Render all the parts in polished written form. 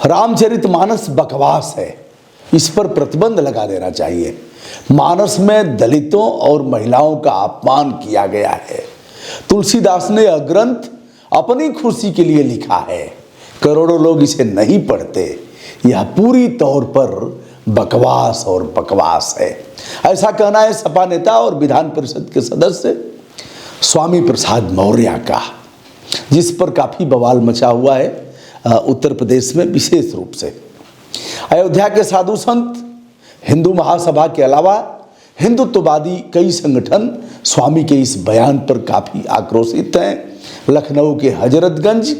रामचरितमानस बकवास है, इस पर प्रतिबंध लगा देना चाहिए। मानस में दलितों और महिलाओं का अपमान किया गया है। तुलसीदास ने यह ग्रंथ अपनी खुशी के लिए लिखा है, करोड़ों लोग इसे नहीं पढ़ते। यह पूरी तौर पर बकवास और बकवास है, ऐसा कहना है सपा नेता और विधान परिषद के सदस्य स्वामी प्रसाद मौर्य का, जिस पर काफ़ी बवाल मचा हुआ है उत्तर प्रदेश में विशेष रूप से। अयोध्या के साधु संत, हिंदू महासभा के अलावा हिंदुत्ववादी कई संगठन स्वामी के इस बयान पर काफ़ी आक्रोशित हैं। लखनऊ के हजरतगंज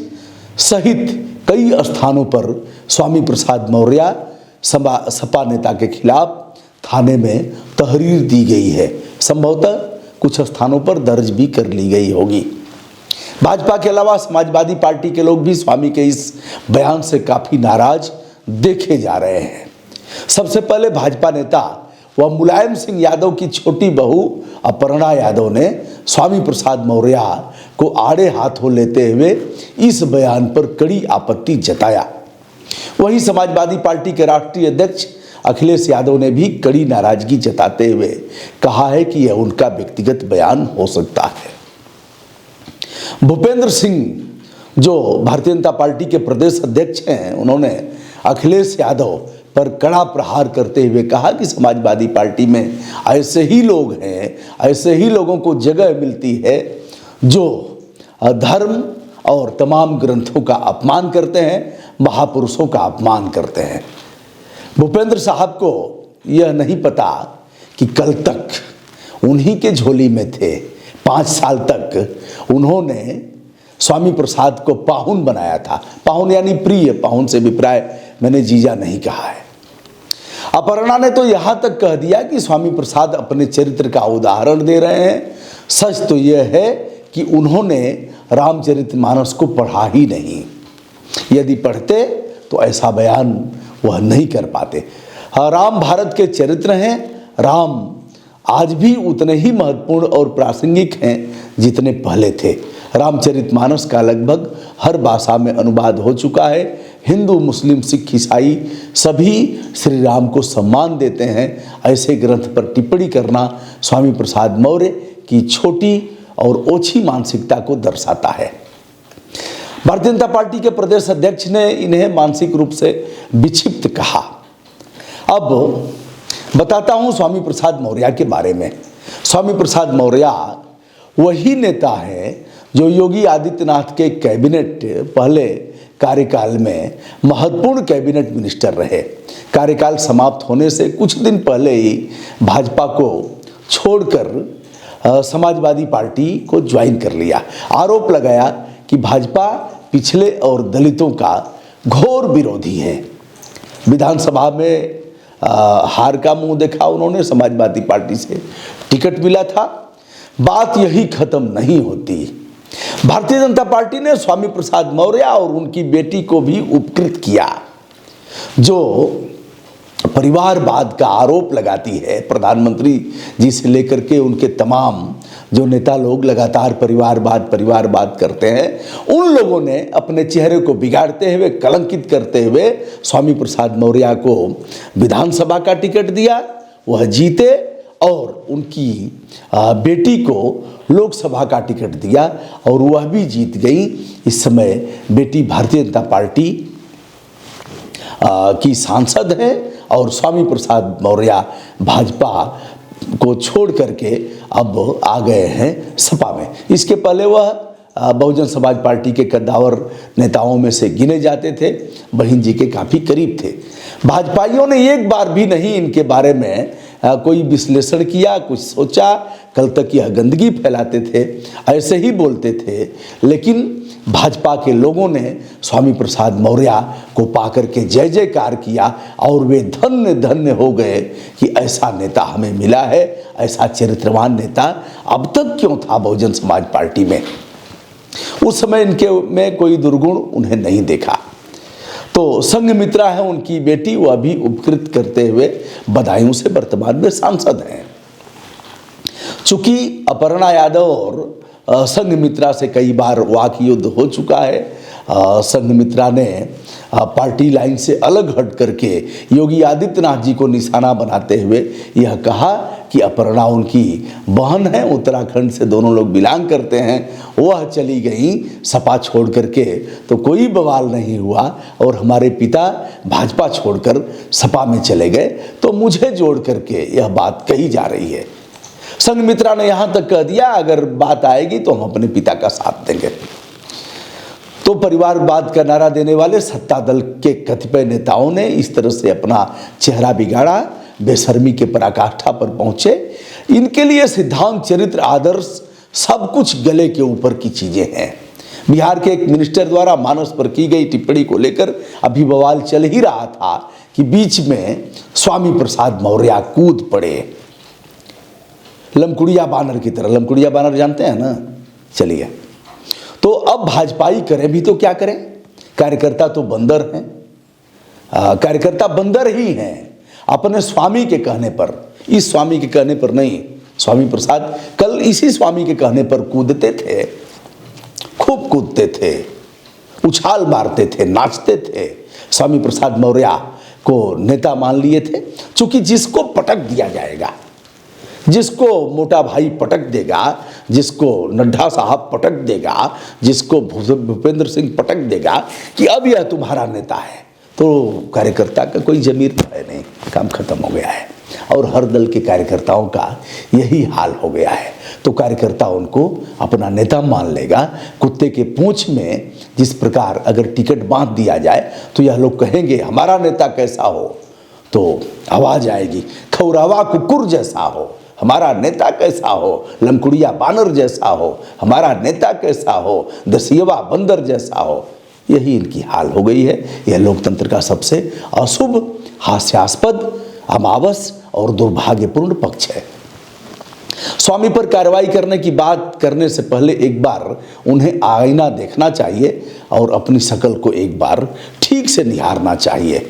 सहित कई स्थानों पर स्वामी प्रसाद मौर्य सपा नेता के खिलाफ थाने में तहरीर दी गई है। संभवतः कुछ स्थानों पर दर्ज भी कर ली गई होगी। भाजपा के अलावा समाजवादी पार्टी के लोग भी स्वामी के इस बयान से काफ़ी नाराज देखे जा रहे हैं। सबसे पहले भाजपा नेता व मुलायम सिंह यादव की छोटी बहू अपर्णा यादव ने स्वामी प्रसाद मौर्य को आड़े हाथों लेते हुए इस बयान पर कड़ी आपत्ति जताया। वहीं समाजवादी पार्टी के राष्ट्रीय अध्यक्ष अखिलेश यादव ने भी कड़ी नाराजगी जताते हुए कहा है कि यह उनका व्यक्तिगत बयान हो सकता है। भूपेंद्र सिंह जो भारतीय जनता पार्टी के प्रदेश अध्यक्ष हैं, उन्होंने अखिलेश यादव पर कड़ा प्रहार करते हुए कहा कि समाजवादी पार्टी में ऐसे ही लोग हैं, ऐसे ही लोगों को जगह मिलती है जो धर्म और तमाम ग्रंथों का अपमान करते हैं, महापुरुषों का अपमान करते हैं। भूपेंद्र साहब को यह नहीं पता कि कल तक उन्हीं के झोली में थे। 5 साल तक उन्होंने स्वामी प्रसाद को पाहुन बनाया था। पाहुन यानी प्रिय, पाहुन से विप्राय मैंने जीजा नहीं कहा है। अपर्णा ने तो यहाँ तक कह दिया कि स्वामी प्रसाद अपने चरित्र का उदाहरण दे रहे हैं। सच तो यह है कि उन्होंने रामचरितमानस को पढ़ा ही नहीं। यदि पढ़ते तो ऐसा बयान वह नहीं कर पाते। राम भारत के चरित्र हैं। राम आज भी उतने ही महत्वपूर्ण और प्रासंगिक हैं जितने पहले थे। रामचरितमानस का लगभग हर भाषा में अनुवाद हो चुका है। हिंदू, मुस्लिम, सिख, ईसाई सभी श्री राम को सम्मान देते हैं। ऐसे ग्रंथ पर टिप्पणी करना स्वामी प्रसाद मौर्य की छोटी और ओछी मानसिकता को दर्शाता है। भारतीय जनता पार्टी के प्रदेश अध्यक्ष ने इन्हें मानसिक रूप से विक्षिप्त कहा। अब बताता हूं स्वामी प्रसाद मौर्य के बारे में। स्वामी प्रसाद मौर्य वही नेता है जो योगी आदित्यनाथ के कैबिनेट पहले कार्यकाल में महत्वपूर्ण कैबिनेट मिनिस्टर रहे। कार्यकाल समाप्त होने से कुछ दिन पहले ही भाजपा को छोड़कर समाजवादी पार्टी को ज्वाइन कर लिया। आरोप लगाया कि भाजपा पिछले और दलितों का घोर विरोधी है। विधानसभा में हार का मुंह देखा उन्होंने, समाजवादी पार्टी से टिकट मिला था। बात यही खत्म नहीं होती। भारतीय जनता पार्टी ने स्वामी प्रसाद मौर्य और उनकी बेटी को भी उपकृत किया, जो परिवारवाद का आरोप लगाती है। प्रधानमंत्री जी से लेकर के उनके तमाम जो नेता लोग लगातार परिवारवाद करते हैं, उन लोगों ने अपने चेहरे को बिगाड़ते हुए, कलंकित करते हुए स्वामी प्रसाद मौर्य को विधानसभा का टिकट दिया। वह जीते और उनकी बेटी को लोकसभा का टिकट दिया और वह भी जीत गई। इस समय बेटी भारतीय जनता पार्टी की सांसद है और स्वामी प्रसाद मौर्य भाजपा को छोड़ करके अब आ गए हैं सपा में। इसके पहले वह बहुजन समाज पार्टी के कद्दावर नेताओं में से गिने जाते थे। बहन जी के काफ़ी करीब थे। भाजपाइयों ने एक बार भी नहीं इनके बारे में कोई विश्लेषण किया, कुछ सोचा। कल तक यह गंदगी फैलाते थे, ऐसे ही बोलते थे। लेकिन भाजपा के लोगों ने स्वामी प्रसाद मौर्य को पाकर के जय जयकार किया और वे धन्य धन्य हो गए कि ऐसा नेता हमें मिला है, ऐसा चरित्रवान नेता अब तक क्यों था बहुजन समाज पार्टी में। उस समय इनके में कोई दुर्गुण उन्हें नहीं देखा। तो संघमित्रा है उनकी बेटी, वह भी उपकृत करते हुए बदायूं से वर्तमान में सांसद हैं। चूंकि अपर्णा यादव और संघमित्रा से कई बार वाक युद्ध हो चुका है, संघमित्रा ने पार्टी लाइन से अलग हट करके योगी आदित्यनाथ जी को निशाना बनाते हुए यह कहा कि अपर्णा उनकी बहन है, उत्तराखंड से दोनों लोग बिलोंग करते हैं, वह चली गई सपा छोड़ करके तो कोई बवाल नहीं हुआ, और हमारे पिता भाजपा छोड़कर सपा में चले गए, तो मुझे जोड़ करके यह बात कही जा रही है। संघमित्रा ने यहाँ तक कह दिया अगर बात आएगी तो हम अपने पिता का साथ देंगे। तो परिवारवाद का नारा देने वाले सत्ता दल के कतिपय नेताओं ने इस तरह से अपना चेहरा बिगाड़ा, बेशर्मी के पराकाष्ठा पर पहुंचे। इनके लिए सिद्धांत, चरित्र, आदर्श सब कुछ गले के ऊपर की चीजें हैं। बिहार के एक मिनिस्टर द्वारा मानस पर की गई टिप्पणी को लेकर अभी बवाल चल ही रहा था कि बीच में स्वामी प्रसाद मौर्य कूद पड़े लमकुड़िया बानर की तरह। लमकुड़िया बानर जानते हैं ना? चलिए, तो अब भाजपाई करें भी तो क्या करें, कार्यकर्ता तो बंदर हैं, कार्यकर्ता बंदर ही हैं। अपने स्वामी के कहने पर, इस स्वामी के कहने पर नहीं, स्वामी प्रसाद कल इसी स्वामी के कहने पर कूदते थे, खूब कूदते थे, उछाल मारते थे, नाचते थे। स्वामी प्रसाद मौर्य को नेता मान लिए थे, क्योंकि जिसको पटक दिया जाएगा, जिसको मोटा भाई पटक देगा, जिसको नड्डा साहब पटक देगा, जिसको भूपेंद्र सिंह पटक देगा कि अब यह तुम्हारा नेता है, तो कार्यकर्ता का कोई जमीर है नहीं, काम खत्म हो गया है। और हर दल के कार्यकर्ताओं का यही हाल हो गया है। तो कार्यकर्ता उनको अपना नेता मान लेगा। कुत्ते के पूंछ में जिस प्रकार अगर टिकट बांध दिया जाए तो यह लोग कहेंगे हमारा नेता कैसा हो, तो आवाज आएगी खौरावा कुकुर जैसा हो, हमारा नेता कैसा हो, लमकुड़िया बानर जैसा हो, हमारा नेता कैसा हो, दसियवा बंदर जैसा हो। यही इनकी हाल हो गई है। यह लोकतंत्र का सबसे अशुभ, हास्यास्पद, अमावस और दुर्भाग्यपूर्ण पक्ष है। स्वामी पर कार्रवाई करने की बात करने से पहले एक बार उन्हें आईना देखना चाहिए और अपनी शक्ल को एक बार ठीक से निहारना चाहिए।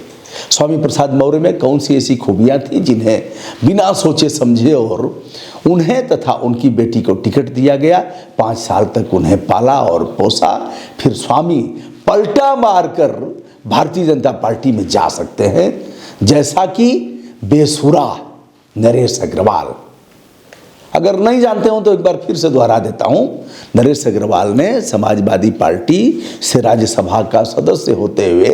स्वामी प्रसाद मौर्य में कौन सी ऐसी खूबियां थी जिन्हें बिना सोचे समझे और उन्हें तथा उनकी बेटी को टिकट दिया गया। 5 साल तक उन्हें पाला और पोसा, फिर स्वामी पलटा मारकर भारतीय जनता पार्टी में जा सकते हैं, जैसा कि बेसुरा नरेश अग्रवाल। अगर नहीं जानते हो तो एक बार फिर से दोहरा देता हूं। नरेश अग्रवाल ने समाजवादी पार्टी से राज्यसभा का सदस्य होते हुए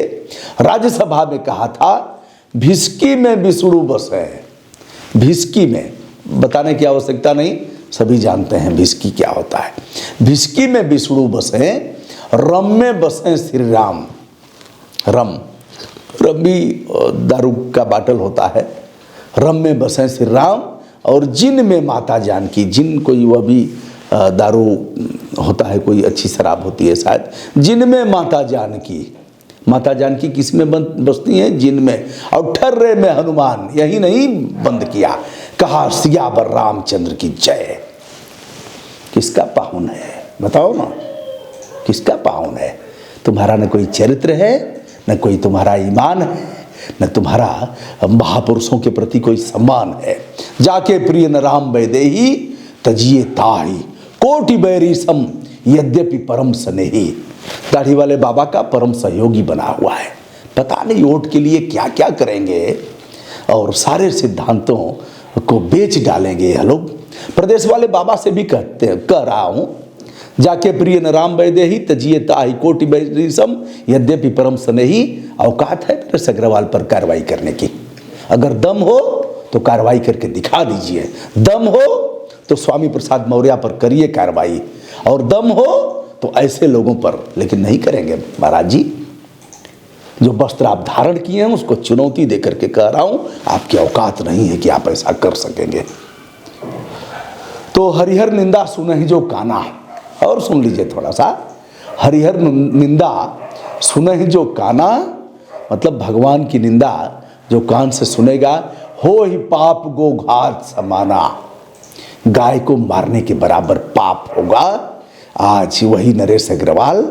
राज्यसभा में कहा था भिस्की में विष्णु बसे। भिस्की में बताने की आवश्यकता नहीं, सभी जानते हैं भिस्की क्या होता है। भिस्की में विष्णु बसे, रम में बसे श्री राम। रम भी दारू का बाटल होता है। रम में बसे श्री राम और जिन में माता जानकी। जिन कोई वह भी दारू होता है, कोई अच्छी शराब होती है शायद। जिन में माता जानकी। माता जानकी किस में बसती हैं? जिन में। और ठर्रे में हनुमान। यही नहीं बंद किया, कहा सियावर रामचंद्र की जय। किसका पाहुन है बताओ ना, किसका पाहुन है? तुम्हारा न कोई चरित्र है, न कोई तुम्हारा ईमान है, न तुम्हारा महापुरुषों के प्रति कोई सम्मान है। जाके प्रिय न राम वैदेही तजिए ताही कोटि बैरी सम यद्यपि परम स्नेही। दाढ़ी वाले बाबा का परम सहयोगी बना हुआ है। पता नहीं वोट के लिए क्या क्या करेंगे और सारे सिद्धांतों को बेच डालेंगे यह लोग। प्रदेश वाले बाबा से भी कह रहा हूं, जाके प्रिय न राम वैदेही तजिए ताही कोटि बैरी सम यद्यपि परम स्नेही। औकात है नरेश अग्रवाल पर कार्रवाई करने की। अगर दम हो तो कार्रवाई करके दिखा दीजिए, दम हो तो स्वामी प्रसाद मौर्य पर करिए कार्रवाई, और दम हो तो ऐसे लोगों पर। लेकिन नहीं करेंगे महाराज जी। जो वस्त्र आप धारण किए हैं उसको चुनौती देकर के कह रहा हूं, आपकी औकात नहीं है कि आप ऐसा कर सकेंगे। तो हरिहर निंदा सुनहि जो काना, और सुन लीजिए थोड़ा सा। हरिहर निंदा सुनहि जो काना, मतलब भगवान की निंदा जो कान से सुनेगा, हो ही पाप गोघात समाना। गाय को मारने के बराबर पाप होगा। आज वही नरेश अग्रवाल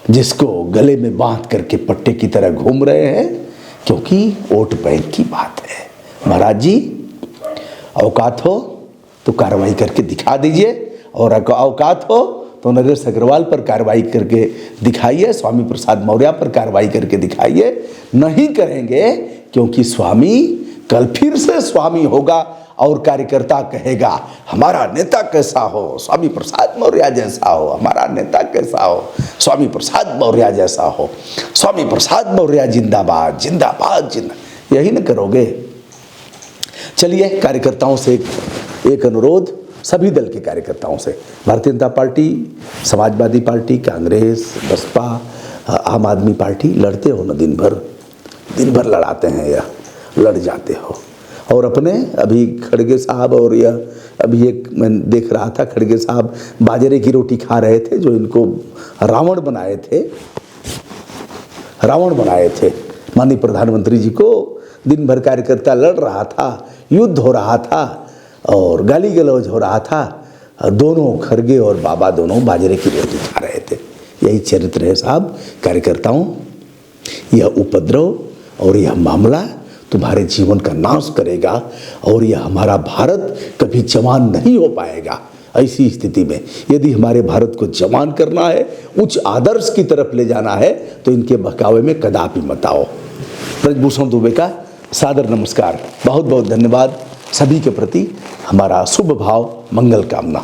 जिसको गले में बांध करके पट्टे की तरह घूम रहे हैं, क्योंकि वोट बैंक की बात है। महाराज जी, औकात हो तो कार्रवाई करके दिखा दीजिए, और औकात हो तो नरेश अग्रवाल पर कार्रवाई करके दिखाइए, स्वामी प्रसाद मौर्य पर कार्रवाई करके दिखाइए। नहीं करेंगे क्योंकि स्वामी कल फिर से स्वामी होगा और कार्यकर्ता कहेगा हमारा नेता कैसा हो, स्वामी प्रसाद मौर्य जैसा हो, हमारा नेता कैसा हो, स्वामी प्रसाद मौर्य जैसा हो, स्वामी प्रसाद मौर्य जिंदाबाद जिंदाबाद जिंदा। यही न करोगे। चलिए, कार्यकर्ताओं से एक अनुरोध, सभी दल के कार्यकर्ताओं से, भारतीय जनता पार्टी, समाजवादी पार्टी, कांग्रेस, बसपा, आम आदमी पार्टी, लड़ते हो ना दिन भर लड़ाते हैं या लड़ जाते हो। और अपने अभी खड़गे साहब और यह अभी एक मैं देख रहा था, खड़गे साहब बाजरे की रोटी खा रहे थे, जो इनको रावण बनाए थे। माननीय प्रधानमंत्री जी को दिन भर कार्यकर्ता लड़ रहा था, युद्ध हो रहा था और गाली गलौज हो रहा था। दोनों खड़गे और बाबा दोनों बाजरे की रोटी खा रहे थे। यही चरित्र है साहब कार्यकर्ताओं। यह उपद्रव और यह मामला तुम्हारे जीवन का नाश करेगा और यह हमारा भारत कभी जवान नहीं हो पाएगा। ऐसी स्थिति में यदि हमारे भारत को जवान करना है, उच्च आदर्श की तरफ ले जाना है, तो इनके बहकावे में कदापि मत आओ। ब्रजभूषण दुबे का सादर नमस्कार, बहुत बहुत धन्यवाद। सभी के प्रति हमारा शुभ भाव, मंगल कामना।